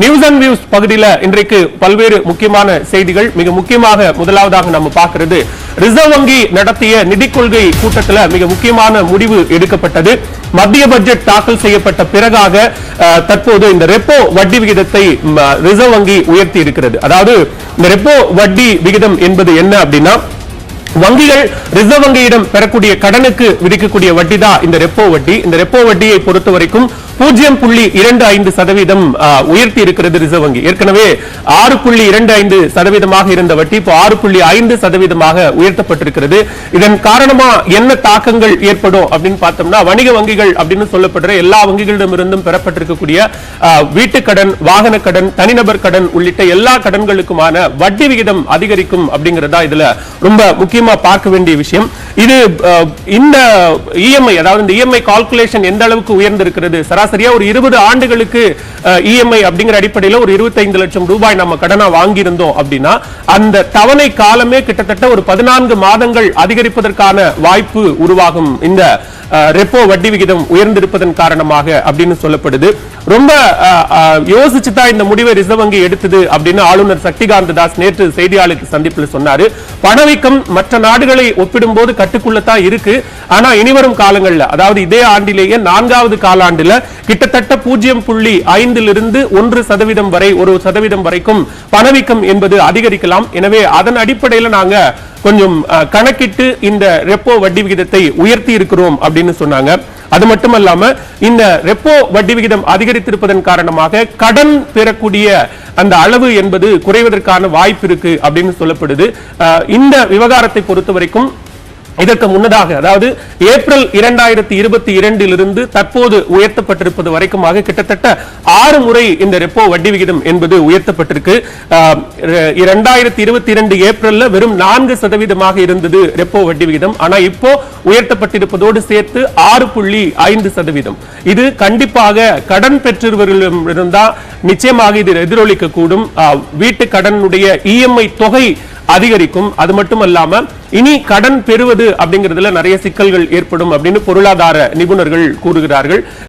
News and views பகுதியில் இன்றைக்கு பல்வேறு முக்கியமான செய்திகள். மிக முக்கியமாக முதலாவதாக நம்ம பார்க்கிறது, ரிசர்வ் வங்கி நடத்திய நிதி கொள்கை கூட்டத்தில் மிக முக்கியமான முடிவு எடுக்கப்பட்டது. மத்திய பட்ஜெட் தாக்கல் செய்யப்பட்ட பிறகாக தற்போது இந்த ரெப்போ வட்டி விகிதத்தை ரிசர்வ் வங்கி உயர்த்தி இருக்கிறது. அதாவது இந்த ரெப்போ வட்டி விகிதம் என்பது என்ன அப்படின்னா, வங்கிகள் ரிசர்வ் வங்கியிடம் பெறக்கூடிய கடனுக்கு விதிக்கக்கூடிய வட்டி தான் இந்த ரெப்போ வட்டி. இந்த ரெப்போ வட்டியை பொறுத்த வரைக்கும் 0.25% உயர்த்தி இருக்கிறது ரிசர்வ் வங்கி. ஏற்கனவே 6.25% இருந்த வட்டி இப்போ 6.5% உயர்த்தப்பட்டிருக்கிறது. இதன் காரணமா என்ன தாக்கங்கள் ஏற்படும் அப்படின்னு பார்த்தோம்னா, வணிக வங்கிகள் அப்படின்னு சொல்லப்படுற எல்லா வங்கிகளிடமிருந்தும் பெறப்பட்டிருக்கக்கூடிய வீட்டுக் கடன், வாகன கடன், தனிநபர் கடன் உள்ளிட்ட எல்லா கடன்களுக்குமான வட்டி விகிதம் அதிகரிக்கும் அப்படிங்கறதா இதுல ரொம்ப முக்கியமா பார்க்க வேண்டிய விஷயம். இது இந்த இஎம்ஐ, அதாவது இந்த இஎம்ஐ கால்குலேஷன் எந்த அளவுக்கு உயர்ந்திருக்கிறது, சராசரியா ஒரு 20 ஆண்டுகளுக்கு இஎம்ஐ அப்படிங்கிற அடிப்படையில் ஒரு 25 லட்சம் ரூபாய் நம்ம கடனா வாங்கியிருந்தோம் அப்படின்னா அந்த தவணை காலமே கிட்டத்தட்ட ஒரு 14 மாதங்கள் அதிகரிப்பதற்கான வாய்ப்பு உருவாகும் இந்த ரெப்போ வட்டி விகிதம் உயர்ந்திருப்பதன் காரணமாக அப்படின்னு சொல்லப்படுது. ரொம்ப யோசிச்சுதான் இந்த முடிவை ரிசர்வ் வங்கி எடுத்தது அப்படின்னு ஆளுநர் சக்திகாந்த தாஸ் நேற்று செய்தியாளருக்கு சந்திப்பில் சொன்னாரு. பணவீக்கம் மற்ற நாடுகளை ஒப்பிடும்போது கட்டுக்குள்ளதான் இருக்கு. ஆனா இனிவரும் காலங்கள்ல, அதாவது இதே ஆண்டிலேயே 4வது காலாண்டுல கிட்டத்தட்ட 0.5 1% வரை 1% வரைக்கும் பணவீக்கம் என்பது அதிகரிக்கலாம். எனவே அதன் அடிப்படையில் நாங்க கொஞ்சம் கணக்கிட்டு இந்த ரெப்போ வட்டி விகிதத்தை உயர்த்தி இருக்கிறோம் அப்படின்னு சொன்னாங்க. அது மட்டுமல்லாம இந்த ரெப்போ வட்டி விகிதம் அதிகரித்திருப்பதன் காரணமாக கடன் பெறக்கூடிய அந்த அளவு என்பது குறைவதற்கான வாய்ப்பு இருக்கு அப்படின்னு சொல்லப்படுது. இந்த விவகாரத்தை பொறுத்த வரைக்கும் இதற்கு முன்னதாக, அதாவது ஏப்ரல் 2022 தற்போது உயர்த்தப்பட்டிருப்பது வரைக்குமாக கிட்டத்தட்ட 6 முறை இந்த ரெப்போ வட்டி விகிதம் என்பது உயர்த்தப்பட்டிருக்கு. 2022 ஏப்ரல்ல வெறும் 4% இருந்தது ரெப்போ வட்டி விகிதம். ஆனா இப்போ உயர்த்தப்பட்டிருப்பதோடு சேர்த்து 6.5%. இது கண்டிப்பாக கடன் பெற்றவர்களிடம் இருந்தா நிச்சயமாக இது எதிரொலிக்க கூடும். வீட்டு கடனுடைய இஎம்ஐ தொகை அதிகரிக்கும். அது மட்டுமல்லாம இனி கடன் பெறுவது அப்படிங்கிறதுல நிறைய சிக்கல்கள் ஏற்படும் அப்படின்னு பொருளாதார நிபுணர்கள் கூறுகிறார்கள்.